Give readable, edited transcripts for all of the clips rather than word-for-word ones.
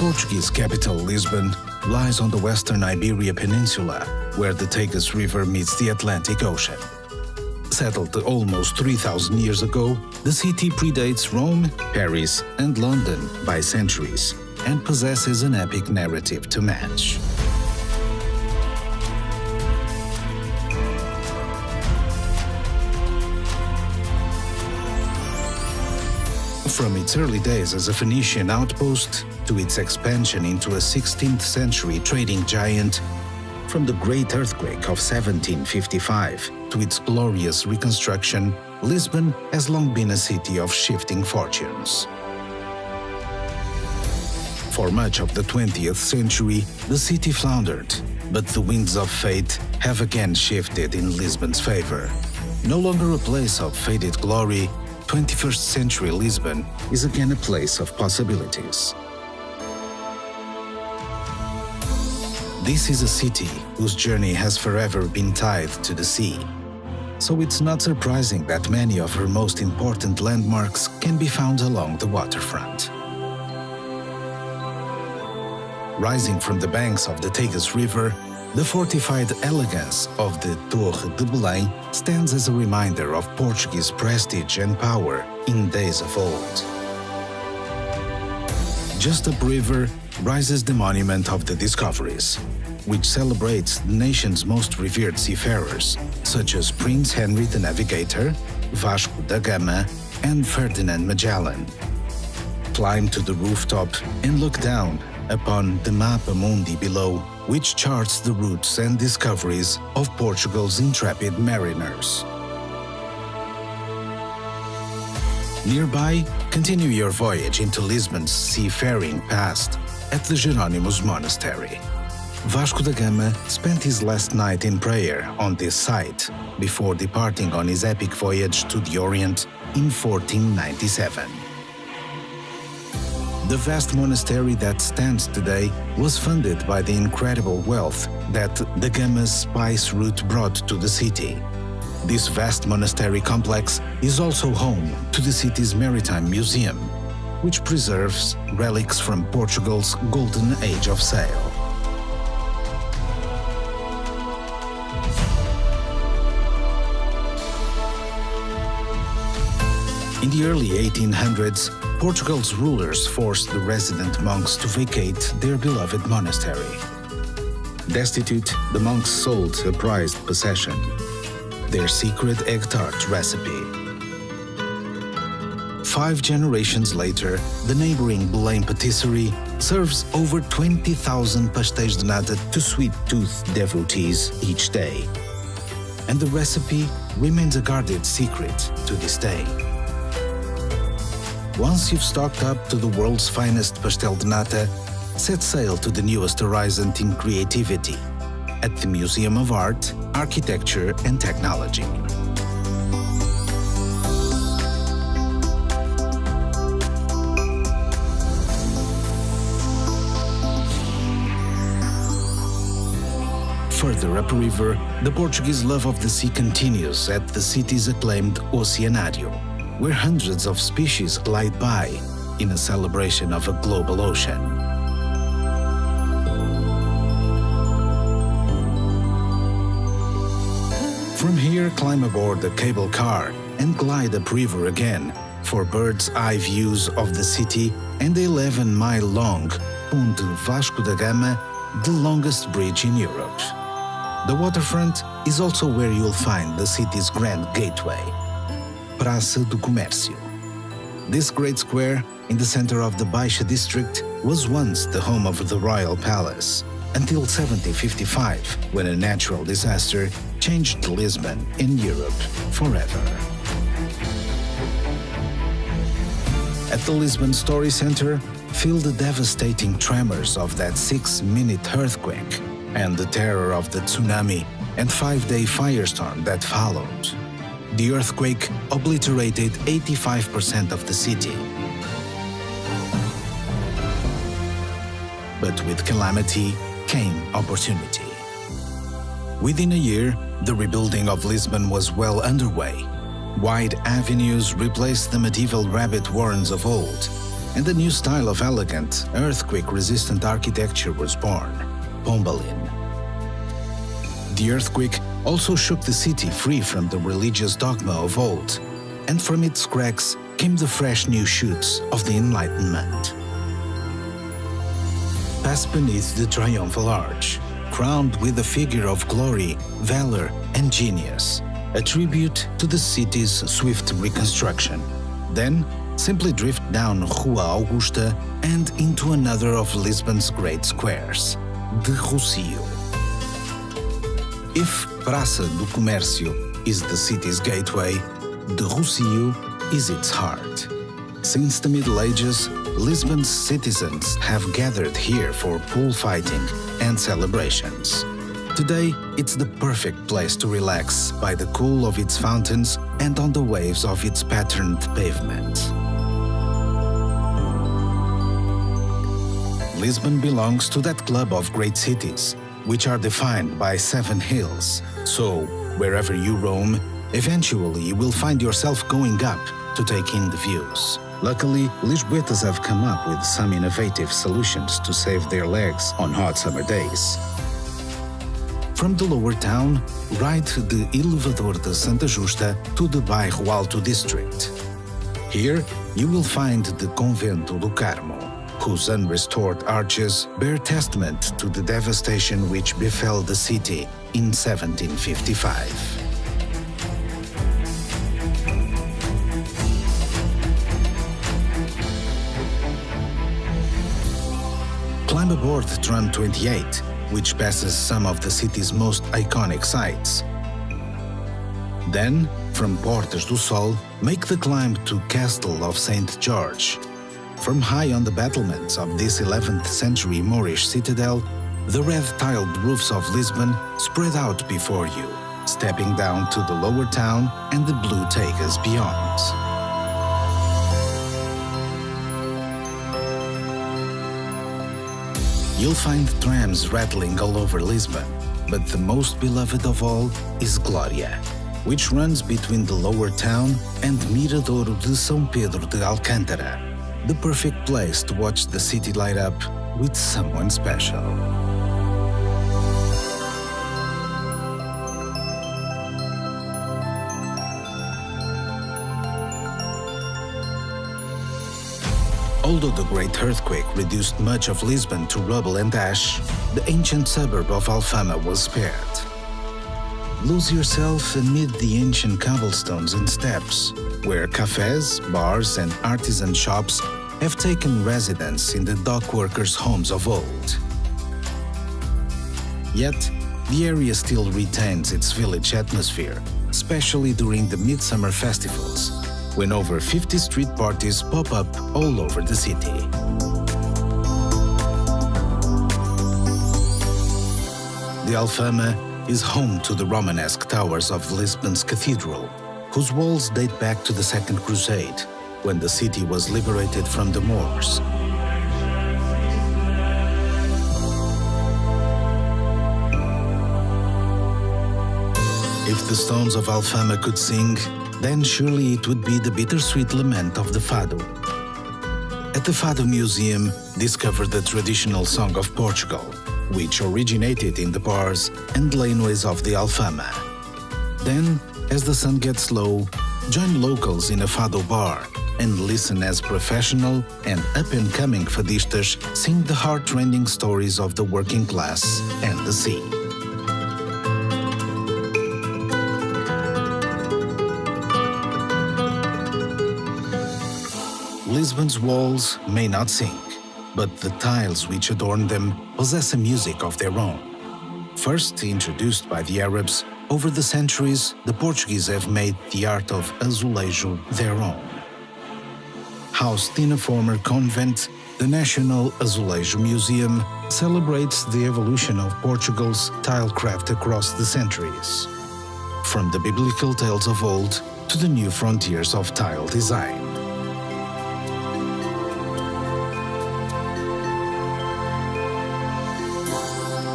Portuguese capital Lisbon lies on the western Iberia Peninsula, where the Tagus River meets the Atlantic Ocean. Settled almost 3,000 years ago, the city predates Rome, Paris, and London by centuries and possesses an epic narrative to match. From its early days as a Phoenician outpost to its expansion into a 16th century trading giant, from the Great Earthquake of 1755 to its glorious reconstruction, Lisbon has long been a city of shifting fortunes. For much of the 20th century, the city floundered, but the winds of fate have again shifted in Lisbon's favor. No longer a place of faded glory, 21st century Lisbon is again a place of possibilities. This is a city whose journey has forever been tied to the sea. So it's not surprising that many of her most important landmarks can be found along the waterfront. Rising from the banks of the Tagus River, the fortified elegance of the Torre de Belém stands as a reminder of Portuguese prestige and power in days of old. Just upriver rises the Monument of the Discoveries, which celebrates the nation's most revered seafarers, such as Prince Henry the Navigator, Vasco da Gama, and Ferdinand Magellan. Climb to the rooftop and look down upon the Mapa Mundi below, which charts the routes and discoveries of Portugal's intrepid mariners. Nearby, continue your voyage into Lisbon's seafaring past at the Jerónimos Monastery. Vasco da Gama spent his last night in prayer on this site before departing on his epic voyage to the Orient in 1497. The vast monastery that stands today was funded by the incredible wealth that da Gama's spice route brought to the city. This vast monastery complex is also home to the city's Maritime Museum, which preserves relics from Portugal's golden age of sail. In the early 1800s, Portugal's rulers forced the resident monks to vacate their beloved monastery. Destitute, the monks sold a prized possession, their secret egg tart recipe. 5 generations later, the neighboring Belém patisserie serves over 20,000 pastéis de nata to sweet-toothed devotees each day. And the recipe remains a guarded secret to this day. Once you've stocked up to the world's finest pastel de nata, set sail to the newest horizon in creativity at the Museum of Art, Architecture and Technology. Further upriver, the Portuguese love of the sea continues at the city's acclaimed Oceanário, where hundreds of species glide by in a celebration of a global ocean. From here, climb aboard the cable car and glide upriver again for bird's-eye views of the city and the 11-mile-long Ponte Vasco da Gama, the longest bridge in Europe. The waterfront is also where you'll find the city's grand gateway, Praça do Comércio. This great square in the center of the Baixa district was once the home of the royal palace, until 1755, when a natural disaster changed Lisbon and Europe forever. At the Lisbon Story Center, feel the devastating tremors of that 6-minute earthquake and the terror of the tsunami and 5-day firestorm that followed. The earthquake obliterated 85% of the city. But with calamity came opportunity. Within a year, the rebuilding of Lisbon was well underway. Wide avenues replaced the medieval rabbit warrens of old, and a new style of elegant, earthquake-resistant architecture was born, Pombalin. The earthquake also shook the city free from the religious dogma of old, and from its cracks came the fresh new shoots of the Enlightenment. Pass beneath the triumphal arch, crowned with a figure of glory, valor, and genius, a tribute to the city's swift reconstruction. Then, simply drift down Rua Augusta and into another of Lisbon's great squares, de Rossio. If Praça do Comércio is the city's gateway, de Rossio is its heart. Since the Middle Ages, Lisbon's citizens have gathered here for pool fighting and celebrations. Today, it's the perfect place to relax by the cool of its fountains and on the waves of its patterned pavement. Lisbon belongs to that club of great cities, which are defined by 7 hills. So, wherever you roam, eventually you will find yourself going up to take in the views. Luckily, Lisboetas have come up with some innovative solutions to save their legs on hot summer days. From the lower town, ride the Elevador de Santa Justa to the Bairro Alto district. Here, you will find the Convento do Carmo, whose unrestored arches bear testament to the devastation which befell the city in 1755. Climb aboard Tram 28, which passes some of the city's most iconic sites. Then, from Portas do Sol, make the climb to Castle of St. George. From high on the battlements of this 11th century Moorish citadel, the red-tiled roofs of Lisbon spread out before you, stepping down to the lower town and the blue Tagus beyond. You'll find trams rattling all over Lisbon, but the most beloved of all is Glória, which runs between the lower town and Miradouro de São Pedro de Alcântara, the perfect place to watch the city light up with someone special. Although the great earthquake reduced much of Lisbon to rubble and ash, the ancient suburb of Alfama was spared. Lose yourself amid the ancient cobblestones and steps, where cafes, bars, and artisan shops have taken residence in the dock workers' homes of old. Yet, the area still retains its village atmosphere, especially during the midsummer festivals, when over 50 street parties pop up all over the city. The Alfama is home to the Romanesque towers of Lisbon's cathedral, whose walls date back to the Second Crusade, when the city was liberated from the Moors. If the stones of Alfama could sing, then surely it would be the bittersweet lament of the Fado. At the Fado Museum, discover the traditional song of Portugal, which originated in the bars and laneways of the Alfama. Then, as the sun gets low, join locals in a Fado bar and listen as professional and up-and-coming fadistas sing the heart-rending stories of the working class and the sea. Lisbon's walls may not sing, but the tiles which adorn them possess a music of their own. First introduced by the Arabs, over the centuries, the Portuguese have made the art of azulejo their own. Housed in a former convent, the National Azulejo Museum celebrates the evolution of Portugal's tilecraft across the centuries, from the biblical tales of old to the new frontiers of tile design.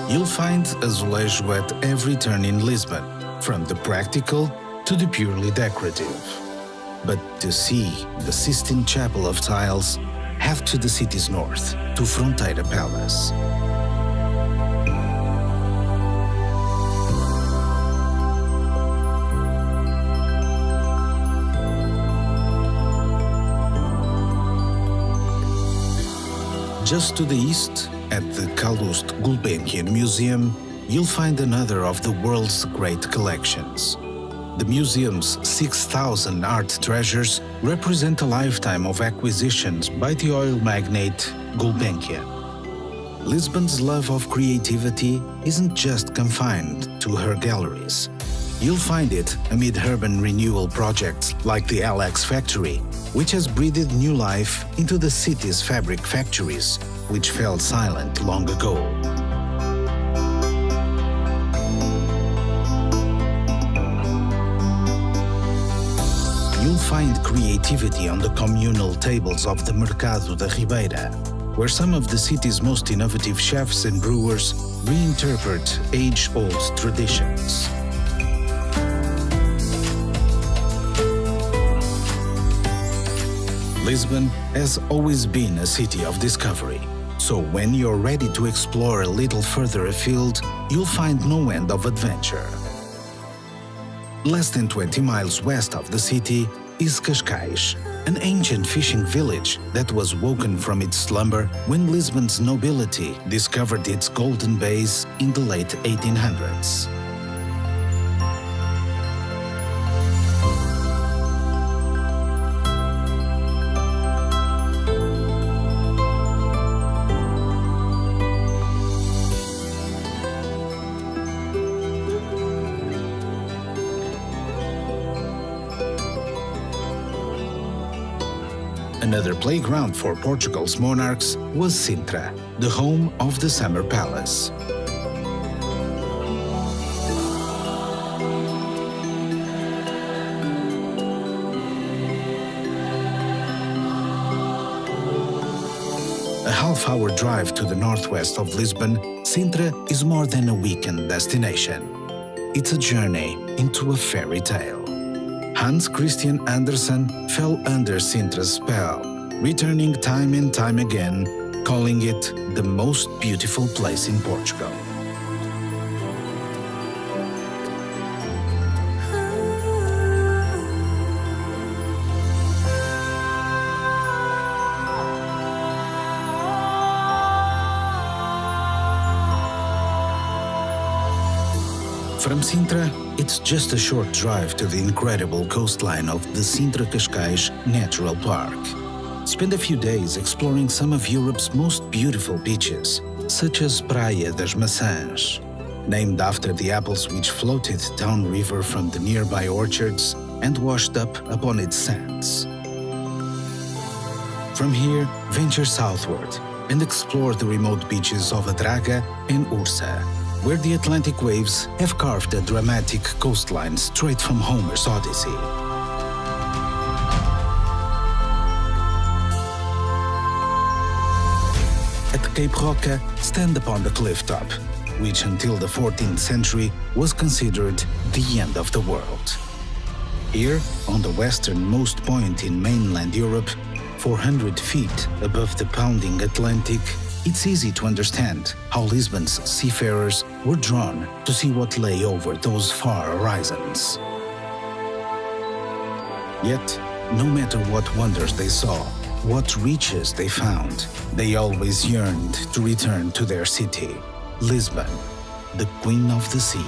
You'll find azulejo at every turn in Lisbon, from the practical to the purely decorative. But to see the Sistine Chapel of tiles, head to the city's north, to Fronteira Palace. Just to the east, at the Calouste Gulbenkian Museum, you'll find another of the world's great collections. The museum's 6,000 art treasures represent a lifetime of acquisitions by the oil magnate Gulbenkian. Lisbon's love of creativity isn't just confined to her galleries. You'll find it amid urban renewal projects like the LX Factory, which has breathed new life into the city's fabric factories, which fell silent long ago. You'll find creativity on the communal tables of the Mercado da Ribeira, where some of the city's most innovative chefs and brewers reinterpret age-old traditions. Lisbon has always been a city of discovery, so when you're ready to explore a little further afield, you'll find no end of adventure. Less than 20 miles west of the city is Cascais, an ancient fishing village that was woken from its slumber when Lisbon's nobility discovered its golden bays in the late 1800s. Another playground for Portugal's monarchs was Sintra, the home of the Summer Palace. A half-hour drive to the northwest of Lisbon, Sintra is more than a weekend destination. It's a journey into a fairy tale. Hans Christian Andersen fell under Sintra's spell, returning time and time again, calling it the most beautiful place in Portugal. From Sintra, it's just a short drive to the incredible coastline of the Sintra-Cascais Natural Park. Spend a few days exploring some of Europe's most beautiful beaches, such as Praia das Maçãs, named after the apples which floated downriver from the nearby orchards and washed up upon its sands. From here, venture southward and explore the remote beaches of Adraga and Ursa, where the Atlantic waves have carved a dramatic coastline straight from Homer's Odyssey. At Cape Roca, stand upon the cliff top, which until the 14th century was considered the end of the world. Here, on the westernmost point in mainland Europe, 400 feet above the pounding Atlantic, it's easy to understand how Lisbon's seafarers were drawn to see what lay over those far horizons. Yet, no matter what wonders they saw, what riches they found, they always yearned to return to their city, Lisbon, the Queen of the Sea.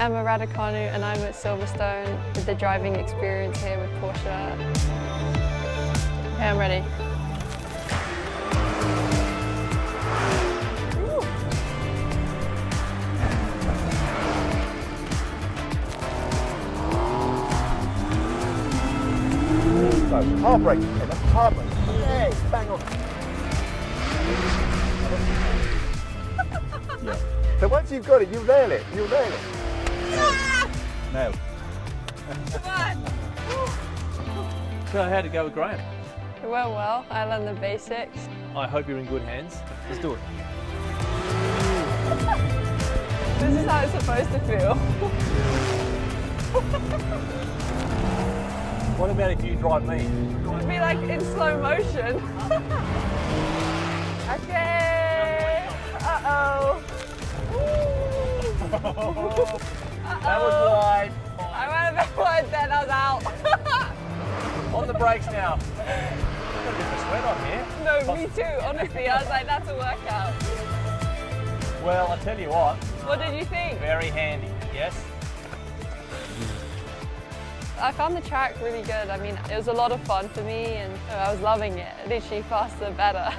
I'm a Raducanu and I'm at Silverstone with the driving experience here with Porsche. Okay, I'm ready. Hard brake, hard brake. Yeah, bang on. Yeah. So once you've got it, you'll nail it. You'll nail it. Nail. Come on! So how'd it go with Graham? It went well. I learned the basics. I hope you're in good hands. Let's do it. This is how it's supposed to feel. What about if you drive me? It would be like in slow motion. Okay. Uh-oh. That was wide. I went a bit wide then, I was out. On the brakes now. I've got a bit of a sweat on here. No, me too. Honestly, I was like, that's a workout. Well, I tell you what. What did you think? Very handy, yes? I found the track really good. I mean, it was a lot of fun for me and I was loving it. Literally faster, better.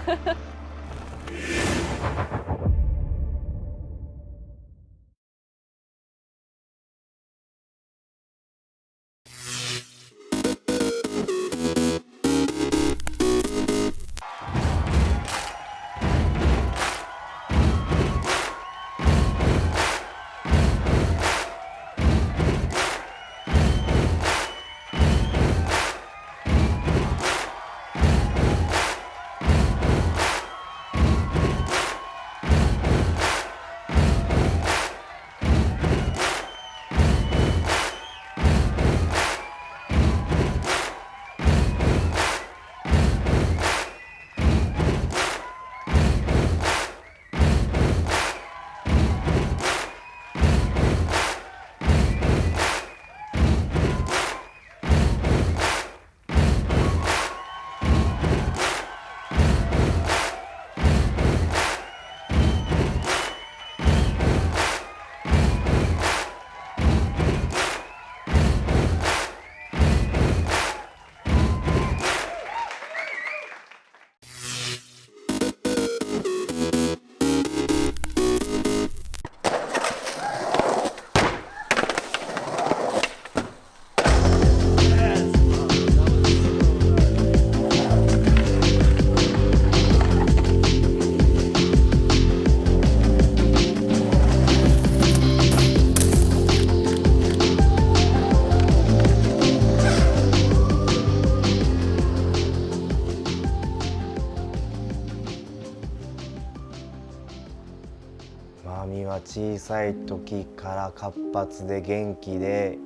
マミは小さい時から活発で元気で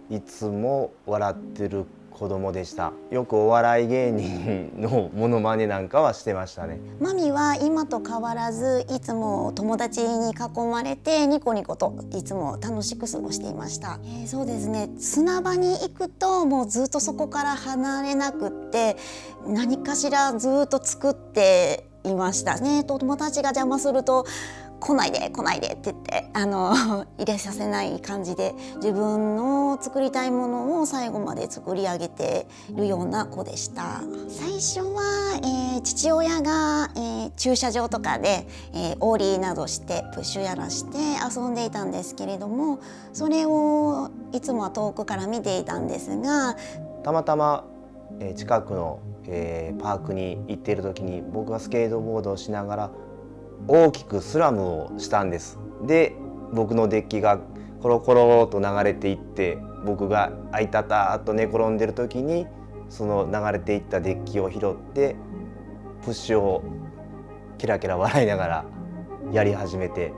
いつも笑ってる子供でした。よくお笑い芸人のモノマネなんかはしてましたね。マミは今と変わらずいつも友達に囲まれてニコニコといつも楽しく過ごしていました。そうですね、砂場に行くともうずっとそこから離れなくって何かしらずっと作っていましたね。友達が邪魔すると来ないで来ないでって言って入れさせない感じで自分の作りたいものを最後まで作り上げているような子でした。最初は、父親が、駐車場とかで、オーリーなどしてプッシュやらして遊んでいたんですけれども、それをいつもは遠くから見ていたんですが、たまたま、近くの、パークに行っている時に僕がスケートボードをしながら大きくスラムをしたんです。で僕のデッキがコロコロと流れていって僕があいたたと寝転んでる時にその流れていったデッキを拾ってプッシュをキラキラ笑いながらやり始めて、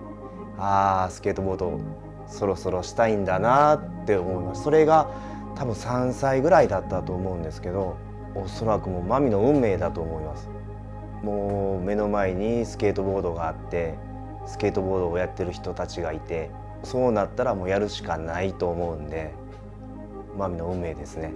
ああスケートボードそろそろしたいんだなって思います。それが多分3歳ぐらいだったと思うんですけど、おそらくもうマミの運命だと思います。もう目の前にスケートボードがあってスケートボードをやってる人たちがいて、そうなったらもうやるしかないと思うんで、マミの運命ですね。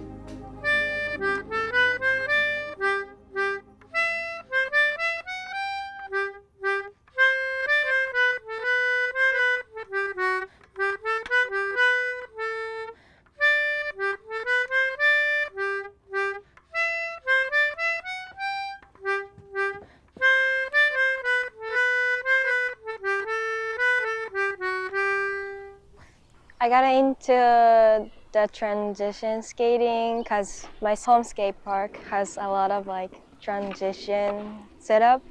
I got into the transition skating because my home skate park has a lot of like transition setup.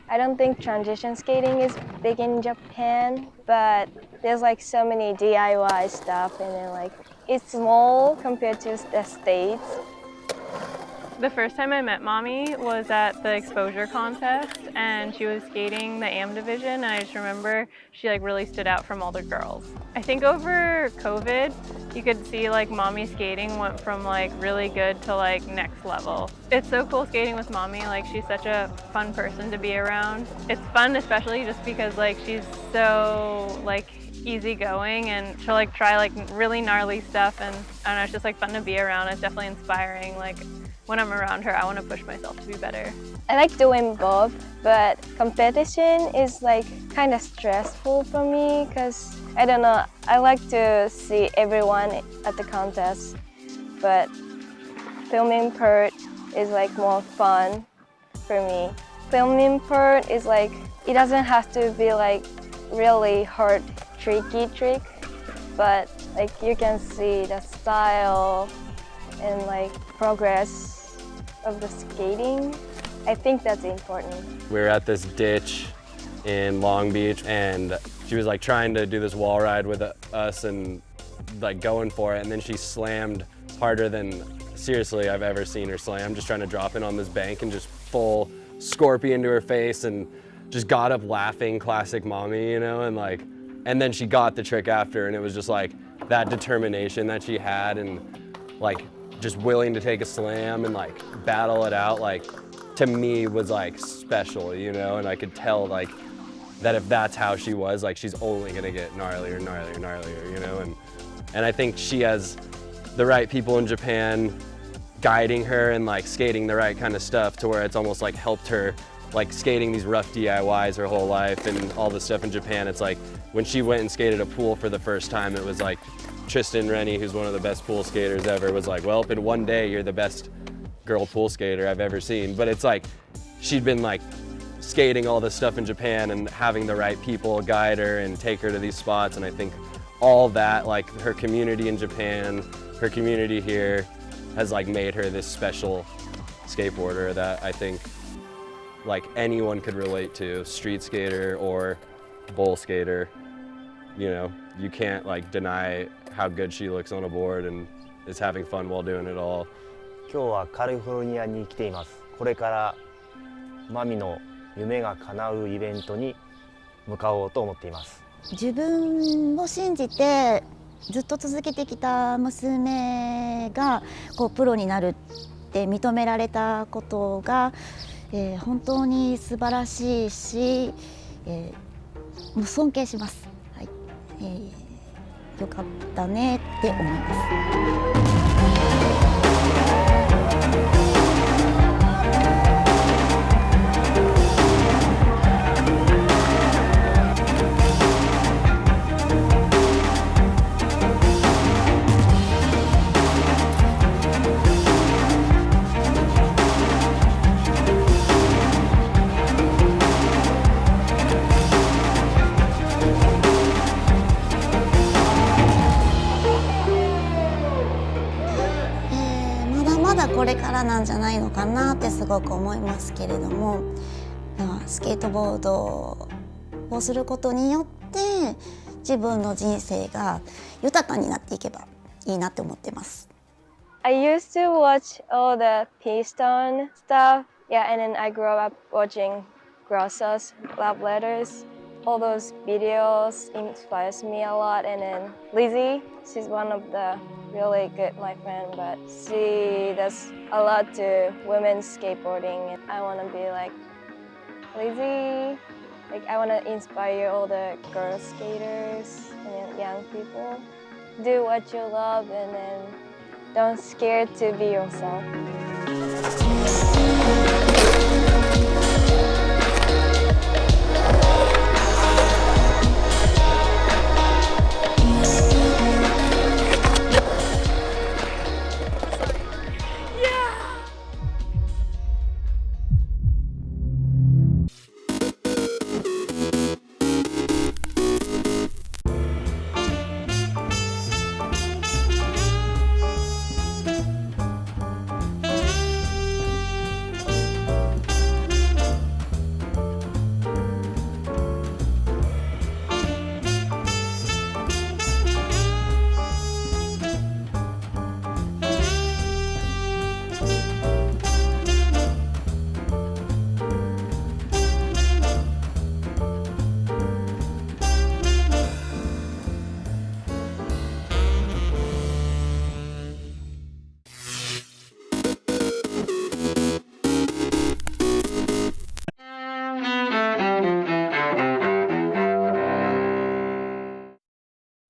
I don't think transition skating is big in Japan, but there's like so many DIY stuff and then like it's small compared to the States. The first time I met Mommy was at the exposure contest and she was skating the AM division and I just remember she like really stood out from all the girls. I think over COVID you could see like Mommy skating went from like really good to like next level. It's so cool skating with Mommy, like she's such a fun person to be around. It's fun especially just because like she's so like easygoing and she'll like try like really gnarly stuff and I don't know, it's just like fun to be around. It's definitely inspiring. Like when I'm around her, I want to push myself to be better. I like doing both, but competition is like kind of stressful for me because I don't know, I like to see everyone at the contest, but filming part is like more fun for me. Filming part is like, it doesn't have to be like really hard, tricky trick, but like you can see the style and like progress of the skating. I think that's important. We were at this ditch in Long Beach and she was like trying to do this wall ride with us and like going for it, and then she slammed harder than seriously I've ever seen her slam, just trying to drop in on this bank and just full scorpion to her face and just got up laughing, classic Mommy, you know, and then she got the trick after and it was just like that determination that she had and like just willing to take a slam and like battle it out, like to me was like special, you know, and I could tell like that if that's how she was, like she's only gonna get gnarlier, gnarlier, gnarlier, you know, and I think she has the right people in Japan guiding her and like skating the right kind of stuff to where it's almost like helped her like skating these rough DIYs her whole life and all the stuff in Japan. It's like when she went and skated a pool for the first time, it was like Tristan Rennie, who's one of the best pool skaters ever, was like, well, in one day you're the best girl pool skater I've ever seen. But it's like she'd been like skating all this stuff in Japan and having the right people guide her and take her to these spots, and I think all that, like her community in Japan, her community here, has like made her this special skateboarder that I think like anyone could relate to, street skater or bowl skater. You know, you can't like deny how good she looks on a board and is having fun while doing it all. 今日はカリフォルニアに来ています。これからマミの夢が叶うイベントに向かおうと思っています。自分を信じてずっと続けてきた娘がこうプロになるって認められたことが、本当に素晴らしいし、もう尊敬します。はい、よかったねって思います。これからなんじゃないのかなってすごく思いますけれども、スケートボードをすることによって自分の人生が豊かになっていけばいいなって思ってます。I used to watch all the Keystone stuff, yeah, and then I grew up watching Grosso's Love Letters. All those videos inspires me a lot, and then Lizzie, she's one of the really good my friend, but she does a lot to women's skateboarding, and I want to be like Lizzie. Like I want to inspire all the girl skaters and young people. Do what you love, and then don't scare to be yourself.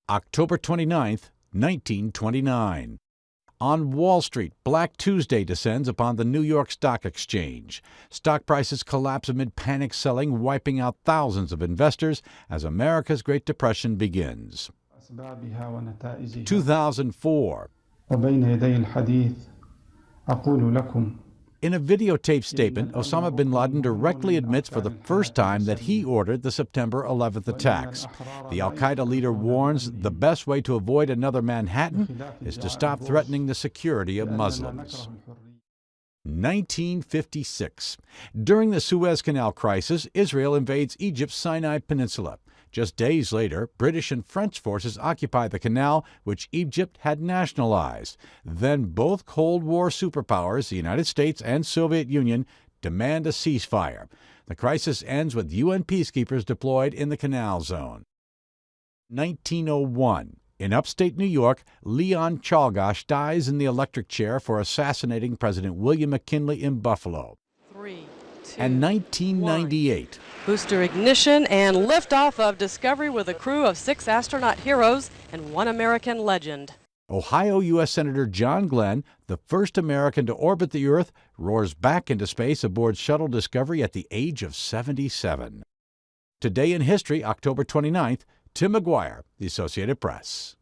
October 29th, 1929. On Wall Street, Black Tuesday descends upon the New York Stock Exchange. Stock prices collapse amid panic selling, wiping out thousands of investors as America's Great Depression begins. 2004. In a videotaped statement, Osama bin Laden directly admits for the first time that he ordered the September 11th attacks. The al-Qaeda leader warns the best way to avoid another Manhattan is to stop threatening the security of Muslims. 1956. During the Suez Canal crisis, Israel invades Egypt's Sinai Peninsula. Just days later, British and French forces occupy the canal, which Egypt had nationalized. Then both Cold War superpowers, the United States and Soviet Union, demand a ceasefire. The crisis ends with UN peacekeepers deployed in the canal zone. 1901. In upstate New York, Leon Czolgosz dies in the electric chair for assassinating President William McKinley in Buffalo. 3, 2, And 1998. 1. Booster ignition and liftoff of Discovery with a crew of 6 astronaut heroes and 1 American legend. Ohio U.S. Senator John Glenn, the first American to orbit the Earth, roars back into space aboard Shuttle Discovery at the age of 77. Today in History, October 29th, Tim McGuire, The Associated Press.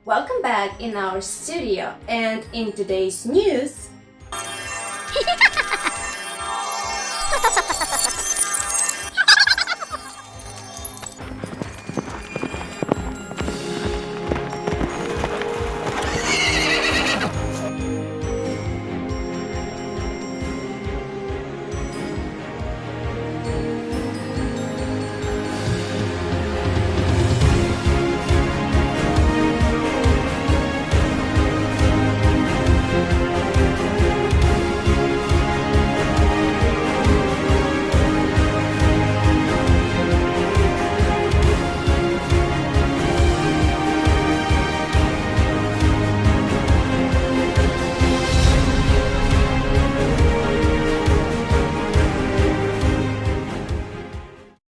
Welcome back in our studio, and in today's news,